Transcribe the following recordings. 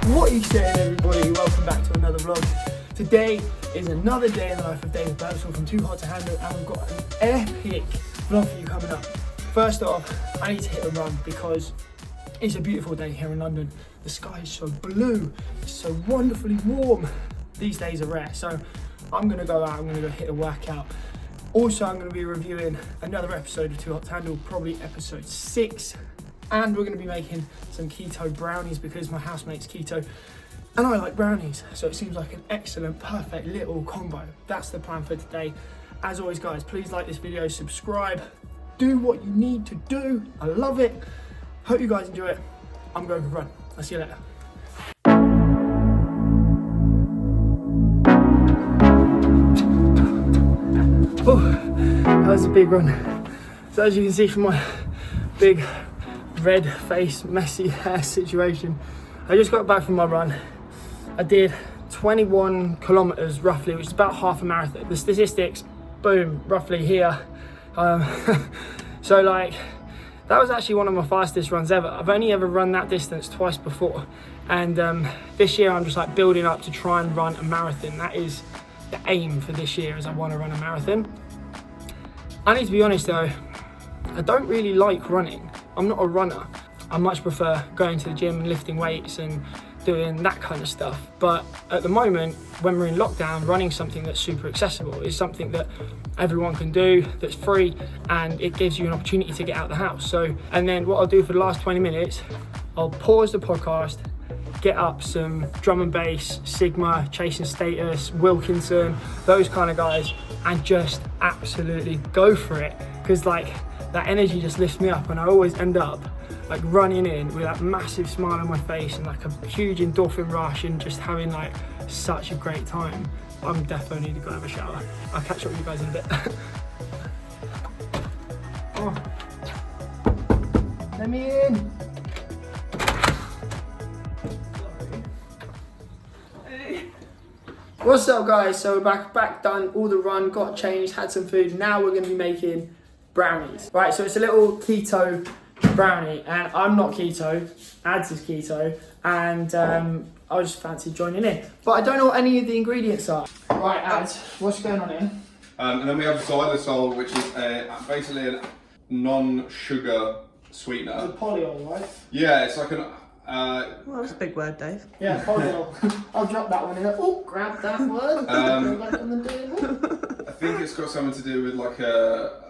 What are you saying, everybody? Welcome back to another vlog. Today is another day in the life of David First from Too Hot to Handle, and we've got an epic vlog for you coming up. First off, I need to hit a run because it's a beautiful day here in London. The sky is so blue, it's so wonderfully warm. These days are rare, so I'm gonna go out, I'm gonna go hit a workout. Also, I'm gonna be reviewing another episode of Too Hot to Handle, probably episode 6. And we're gonna be making some keto brownies because my housemate's keto and I like brownies. So it seems like an excellent, perfect little combo. That's the plan for today. As always, guys, please like this video, subscribe, do what you need to do. I love it. Hope you guys enjoy it. I'm going for a run. I'll see you later. Oh, that was a big run. So as you can see from my big red face, messy hair situation, I just got back from my run. I did 21 kilometers roughly, which is about half a marathon. The statistics, boom, roughly here. So like, that was actually one of my fastest runs ever. I've only ever run that distance twice before. And this year I'm just like building up to try and run a marathon. That is the aim for this year, is I want to run a marathon. I need to be honest though, I don't really like running. I'm not a runner. I much prefer going to the gym and lifting weights and doing that kind of stuff. But at the moment, when we're in lockdown, running something that's super accessible is something that everyone can do, that's free, and it gives you an opportunity to get out of the house. So, and then what I'll do for the last 20 minutes, I'll pause the podcast, get up some drum and bass, Sigma, Chasing Status, Wilkinson, those kind of guys, and just absolutely go for it. Because like, that energy just lifts me up, and I always end up like running in with that massive smile on my face and like a huge endorphin rush and just having like such a great time. I'm definitely need to go have a shower. I'll catch up with you guys in a bit. Oh. Let me in. What's up, guys? So we're back done all the run, got changed, had some food. Now we're going to be making brownies. Right, so it's a little keto brownie, and I'm not keto, Ads is keto, and I just fancy joining in. But I don't know what any of the ingredients are. Right, Ads, what's going on here? And then we have xylitol, which is basically a non-sugar sweetener. It's a polyol, right? Yeah, it's like an... well, that's a big word, Dave. Yeah, polyol. I'll drop that one in there. Oh, grab that word. Go back on the table. I think it's got something to do with like a...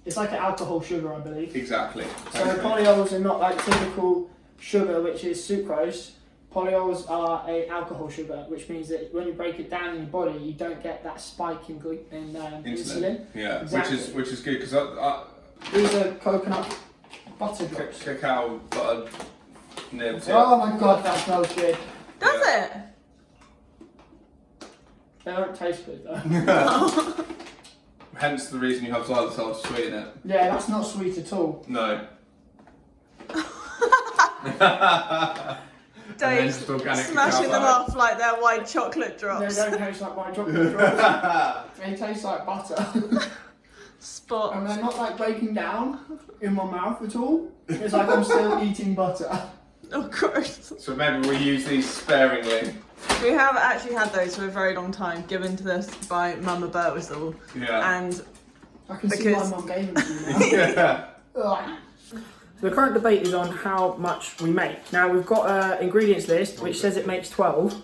It's like an alcohol sugar, I believe. Exactly. So polyols are not like typical sugar, which is sucrose. Polyols are a alcohol sugar, which means that when you break it down in your body, you don't get that spike in insulin. Yeah, exactly. which is good because These are coconut butter drops. Cacao butter nibs. Yeah. Oh my god, that smells good. Does it? They don't taste good though. Hence the reason you have xylitol to sweeten it. Yeah, that's not sweet at all. No. Dave smashing them off like they're white chocolate drops. They don't taste like white chocolate drops. They taste like butter. Spot. And they're not like breaking down in my mouth at all. It's like I'm still eating butter. Of course. So maybe we use these sparingly. We have actually had those for a very long time, given to us by Mama Birtwistle. Yeah. And I can see my mum gave them to me now. Yeah. So the current debate is on how much we make. Now we've got an ingredients list which says it makes 12,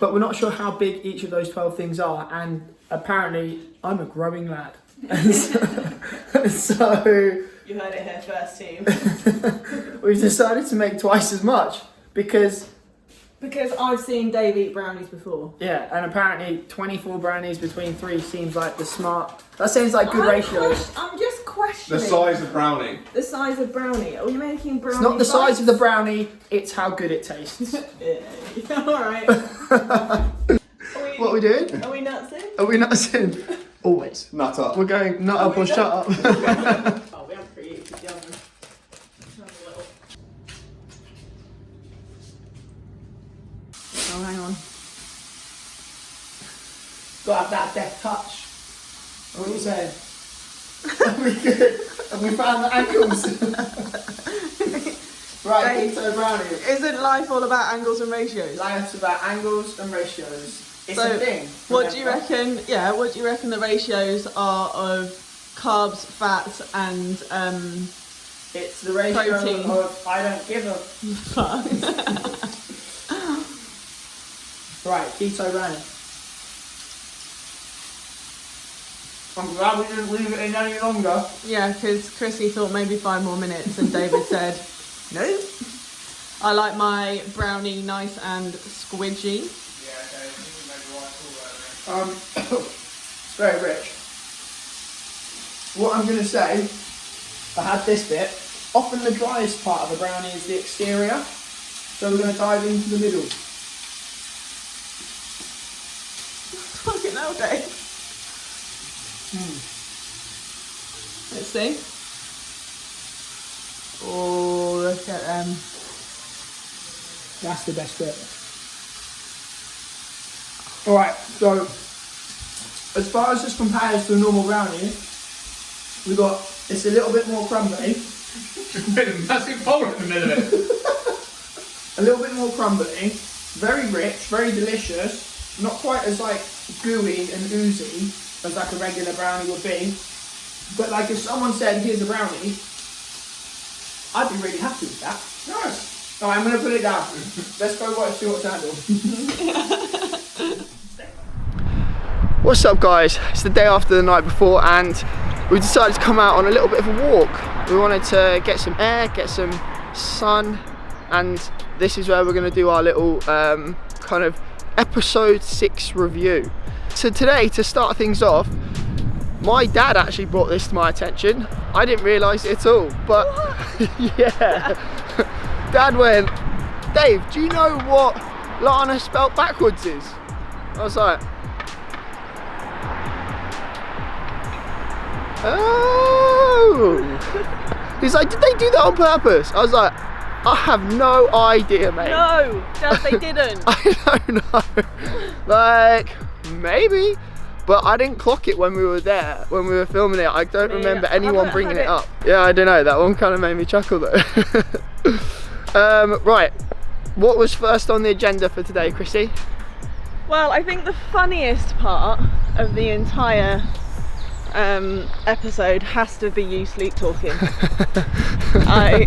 but we're not sure how big each of those 12 things are, and apparently I'm a growing lad. So you heard it here first, team. we've decided to make twice as much because I've seen Dave eat brownies before. yeah, and apparently 24 brownies between 3 seems like the smart. That seems like good ratios. I'm just questioning The size of brownie. the size of brownie. Are we making brownie? It's not the size of the brownie, it's how good it tastes. Yeah. All right. What are we doing? Are we nuts in? Are we nuts in? Always. Nut up. We're going nut up or shut up. Oh, we haven't created the oven. Oh, hang on. Got to have that deft touch. What are you saying? Are we good? Have we found the ankles? Right, keto brownie. Isn't life all about angles and ratios? Life's about angles and ratios. It's So, a thing. What do you reckon? Yeah, what do you reckon the ratios are of carbs, fats, and It's the ratio protein. of I don't give a fuck? Right, keto brownie. I'm glad we didn't leave it in any longer. Yeah, because Chrissy thought maybe 5 more minutes, and David said, no. I like my brownie nice and squidgy. Yeah, okay, maybe it's very rich. What I'm going to say, I had this bit. Often the driest part of the brownie is the exterior, so we're going to dive into the middle. Fucking hell, Dave. Let's see. Oh, look at them. That's the best bit. Alright, so as far as this compares to a normal brownie, it's a little bit more crumbly. Massive hole in the middle of it. A little bit more crumbly, very rich, very delicious, not quite as like gooey and oozy as like a regular brownie would be. But like if someone said, here's a brownie, I'd be really happy with that. Nice. Alright, I'm going to put it down. Let's go watch Short Sandal. What's up guys? It's the day after the night before and we decided to come out on a little bit of a walk. We wanted to get some air, get some sun, and this is where we're going to do our little kind of episode 6 review. So today, to start things off, my dad actually brought this to my attention. I didn't realise it at all, but yeah. Dad went, Dave, do you know what Lana spelt backwards is? I was like, oh. He's like, did they do that on purpose? I was like, I have no idea, mate. No, Dad, they didn't. I don't know. Like, maybe. But I didn't clock it when we were there, when we were filming it. I don't remember anyone bringing it up. Yeah, I don't know. That one kind of made me chuckle though. Right. What was first on the agenda for today, Chrissy? Well, I think the funniest part of the entire episode has to be you sleep talking. I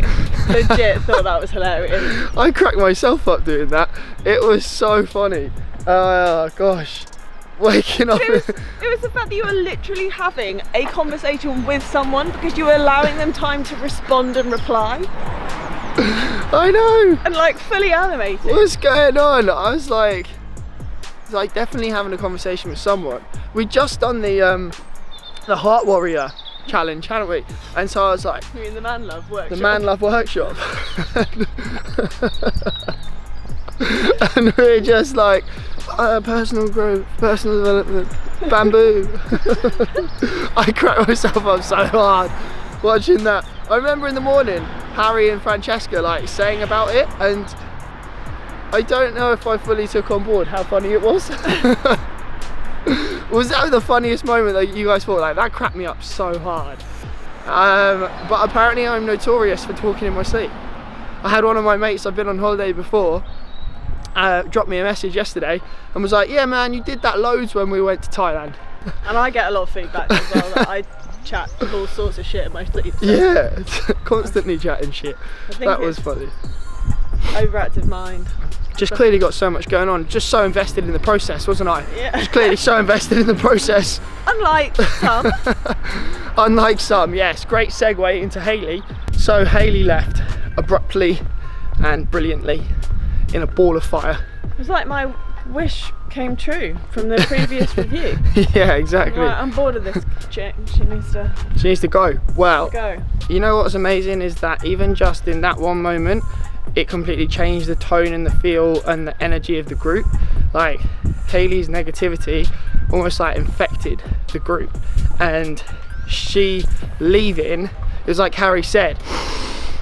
legit thought that was hilarious. I cracked myself up doing that. It was so funny. Oh gosh. Waking up. It was the fact that you were literally having a conversation with someone because you were allowing them time to respond and reply. I know. And like fully animated. What's going on? I was like definitely having a conversation with someone. We'd just done the Heart Warrior challenge, hadn't we? And so I was like, you mean the Man Love Workshop? The Man Love Workshop. And we're just like, personal growth, personal development, bamboo. I cracked myself up so hard watching that. I remember in the morning, Harry and Francesca like saying about it, and I don't know if I fully took on board how funny it was. Was that the funniest moment that you guys thought? Like, that cracked me up so hard. But apparently I'm notorious for talking in my sleep. I had one of my mates, I've been on holiday before, dropped me a message yesterday and was like, yeah man, you did that loads when we went to Thailand. And I get a lot of feedback as well that I chat all sorts of shit in my sleep. So yeah, constantly chatting shit. That was funny. Overactive mind. Just clearly got so much going on, just so invested in the process, wasn't I? Yeah. Just clearly so invested in the process. Unlike some. Unlike some, yes. Great segue into Hayley. So Hayley left abruptly and brilliantly in a ball of fire. It was like my wish came true from the previous review. Yeah, exactly. Right, I'm bored of this chick. She needs to go. Well, go. You know what's amazing is that even just in that one moment, it completely changed the tone and the feel and the energy of the group. Like, Hayley's negativity almost like infected the group, and she leaving, it was like Harry said,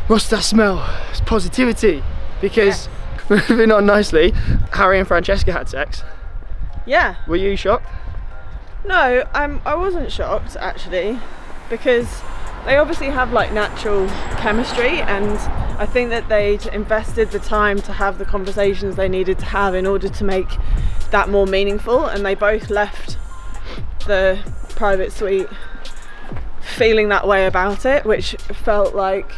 what's that smell? It's positivity. Because moving on nicely, Harry and Francesca had sex. Yeah. Were you shocked? No, I wasn't shocked actually, because they obviously have like natural chemistry, and I think that they'd invested the time to have the conversations they needed to have in order to make that more meaningful, and they both left the private suite feeling that way about it, which felt like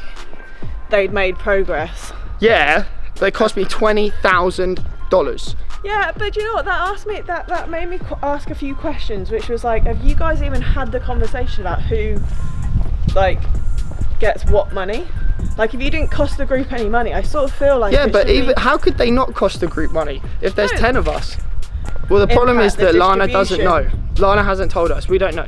they'd made progress. Yeah, they cost me $20,000. Yeah, but you know what, that made me ask a few questions, which was like, have you guys even had the conversation about who like gets what money? Like, if you didn't cost the group any money, I sort of feel like but even how could they not cost the group money if there's 10 of us? Well, the problem is that Lana doesn't know. Lana hasn't told us. We don't know.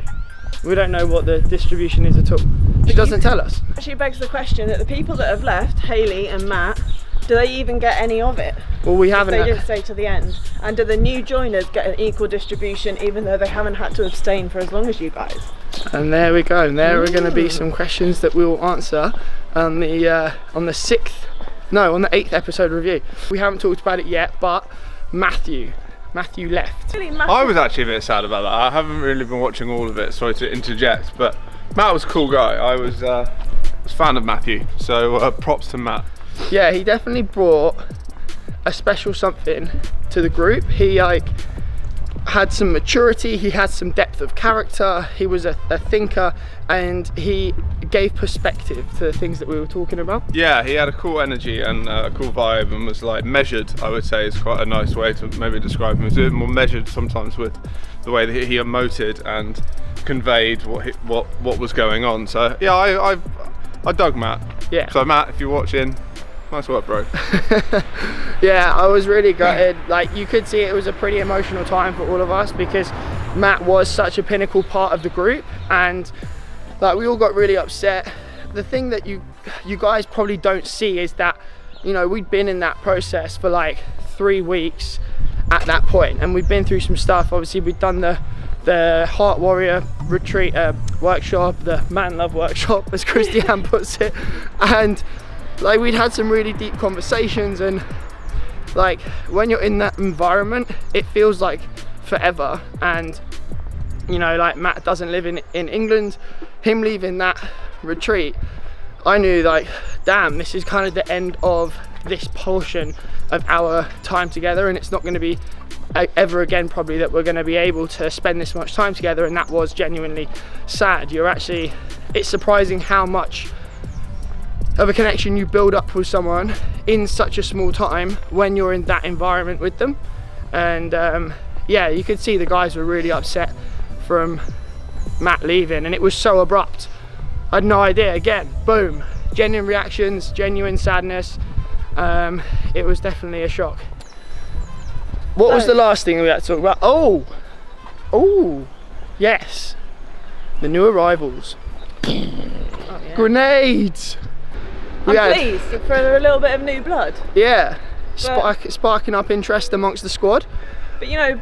We don't know what the distribution is at all. She doesn't tell us. Actually begs the question that the people that have left, Hayley and Matt, do they even get any of it? Well, we haven't. They didn't stay to the end. And do the new joiners get an equal distribution, even though they haven't had to abstain for as long as you guys? And there we go. And there are going to be some questions that we will answer on the 8th episode review. We haven't talked about it yet, but Matthew left. Really, I was actually a bit sad about that. I haven't really been watching all of it, sorry to interject, but Matt was a cool guy. I was a fan of Matthew, so props to Matt. Yeah, he definitely brought a special something to the group. He had some maturity, he had some depth of character, he was a thinker, and he gave perspective to the things that we were talking about. Yeah, he had a cool energy and a cool vibe, and was like measured, I would say is quite a nice way to maybe describe him. He was a bit more measured sometimes with the way that he emoted and conveyed what was going on. So yeah, I dug Matt. Yeah. So Matt, if you're watching, nice work, bro. Yeah, I was really gutted. Like, you could see it was a pretty emotional time for all of us, because Matt was such a pinnacle part of the group, and like, we all got really upset. The thing that you guys probably don't see is that, you know, we'd been in that process for like 3 weeks at that point, and we'd been through some stuff. Obviously, we'd done the Heart Warrior retreat workshop, the Man Love workshop, as Christiane puts it, and like, we'd had some really deep conversations, and like, when you're in that environment, it feels like forever. And you know, like, Matt doesn't live in England. Him leaving that retreat, I knew, like, damn, this is kind of the end of this portion of our time together, and it's not going to be ever again probably that we're going to be able to spend this much time together. And that was genuinely sad. It's surprising how much of a connection you build up with someone in such a small time when you're in that environment with them. And yeah, you could see the guys were really upset from Matt leaving, and it was so abrupt. I had no idea. Again, boom, genuine reactions, genuine sadness. It was definitely a shock. What was the last thing we had to talk about? Oh, yes, the new arrivals. Oh, yeah. Grenades. I'm pleased for a little bit of new blood. Yeah, sparking up interest amongst the squad. But you know,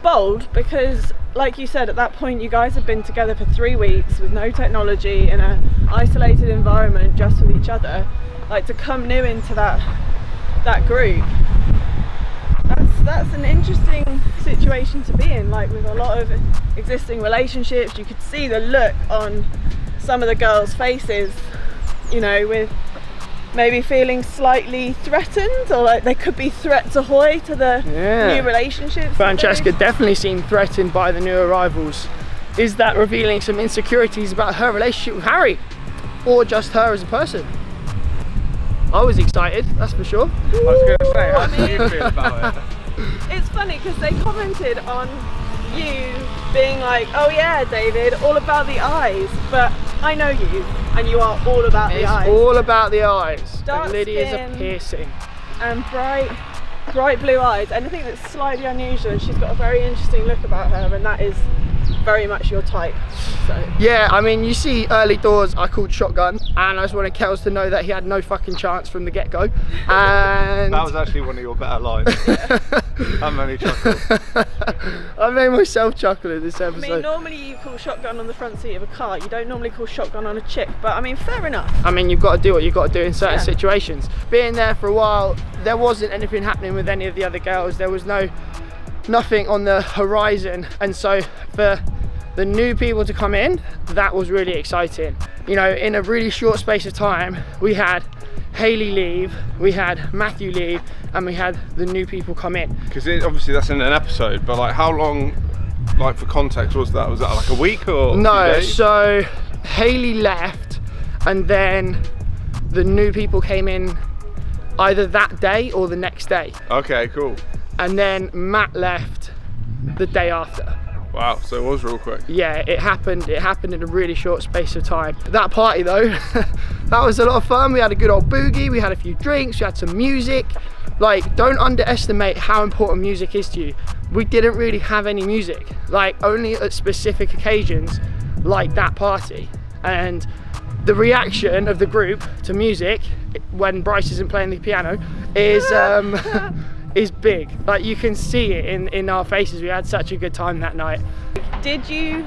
bold, because like you said, at that point you guys had been together for 3 weeks with no technology, in an isolated environment just with each other. Like, to come new into that group, that's an interesting situation to be in. Like, with a lot of existing relationships, you could see the look on some of the girls' faces, you know, with maybe feeling slightly threatened, or like they could be threats ahoy to the new relationships. Francesca definitely seemed threatened by the new arrivals. Is that revealing some insecurities about her relationship with Harry, or just her as a person? I was excited, that's for sure. I was going to say, how do you feel about it? It's funny because they commented on you being like, oh yeah, David, all about the eyes, but I know you, and you are all about the eyes. It's all about the eyes. Dark Lydia's skin a piercing. And bright blue eyes. Anything that's slightly unusual, and she's got a very interesting look about her, and that is very much your type. So yeah, I mean, you see early doors I called shotgun, and I just wanted Kels to know that he had no fucking chance from the get-go. And that was actually one of your better lines. That made me chuckle. I made myself chuckle in this episode. I mean, normally you call shotgun on the front seat of a car. You don't normally call shotgun on a chick, but I mean, fair enough. I mean, you've got to do what you've got to do in certain situations. Being there for a while, there wasn't anything happening with any of the other girls. There was nothing on the horizon, and so for the new people to come in, that was really exciting. You know, in a really short space of time, we had Haley leave, we had Matthew leave, and we had the new people come in. Because obviously that's in an episode, but like how long, like for context, was that? Was that like a week or No, a few days? so Haley left, and then the new people came in either that day or the next day. Okay, cool. And then Matt left the day after. Wow, so it was real quick. Yeah, it happened in a really short space of time. That party though, that was a lot of fun. We had a good old boogie, we had a few drinks, we had some music. Like, don't underestimate how important music is to you. We didn't really have any music, like only at specific occasions like that party. And the reaction of the group to music when Bryce isn't playing the piano is big. Like, you can see it in our faces. We had such a good time that night. Did you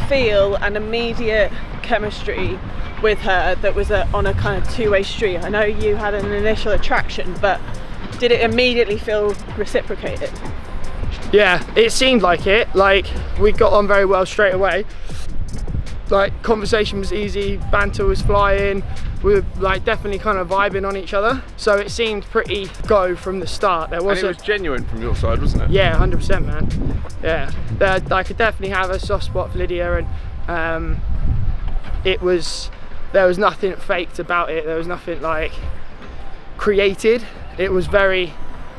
feel an immediate chemistry with her that was on a kind of two-way street? I know you had an initial attraction, but did it immediately feel reciprocated? Yeah, it seemed like it. Like, we got on very well straight away. Like, conversation was easy, banter was flying. We were like definitely kind of vibing on each other. So it seemed pretty go from the start. There And it was genuine from your side, wasn't it? Yeah, 100%, man. Yeah, I could definitely have a soft spot for Lydia, and there was nothing faked about it. There was nothing like created. It was very,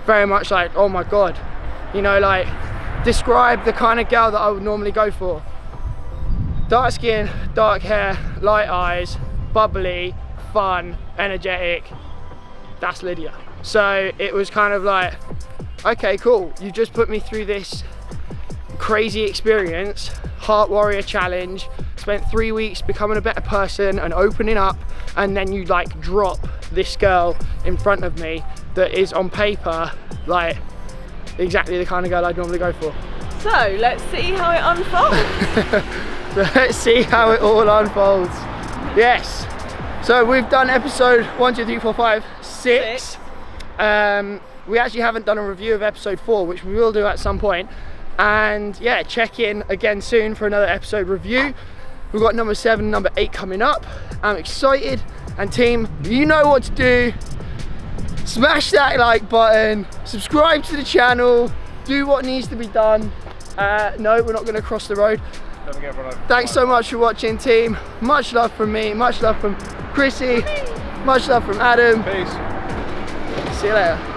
very much like, oh my God, you know, like, describe the kind of girl that I would normally go for. Dark skin, dark hair, light eyes, bubbly, fun, energetic. That's Lydia. So it was kind of like, okay, cool. You just put me through this crazy experience, Heart Warrior Challenge, spent 3 weeks becoming a better person and opening up, and then you like drop this girl in front of me that is on paper like exactly the kind of girl I'd normally go for. So let's see how it unfolds. Let's see how it all unfolds. Yes. So we've done episode 1, 2, 3, 4, 5, 6. We actually haven't done a review of episode 4, which we will do at some point. And yeah, check in again soon for another episode review. We've got number 7, number 8 coming up. I'm excited. And team, you know what to do. Smash that like button, subscribe to the channel, do what needs to be done. No, we're not going to cross the road. Thanks so much for watching, team. Much love from me, much love from Chrissy, much love from Adam. Peace. See you later.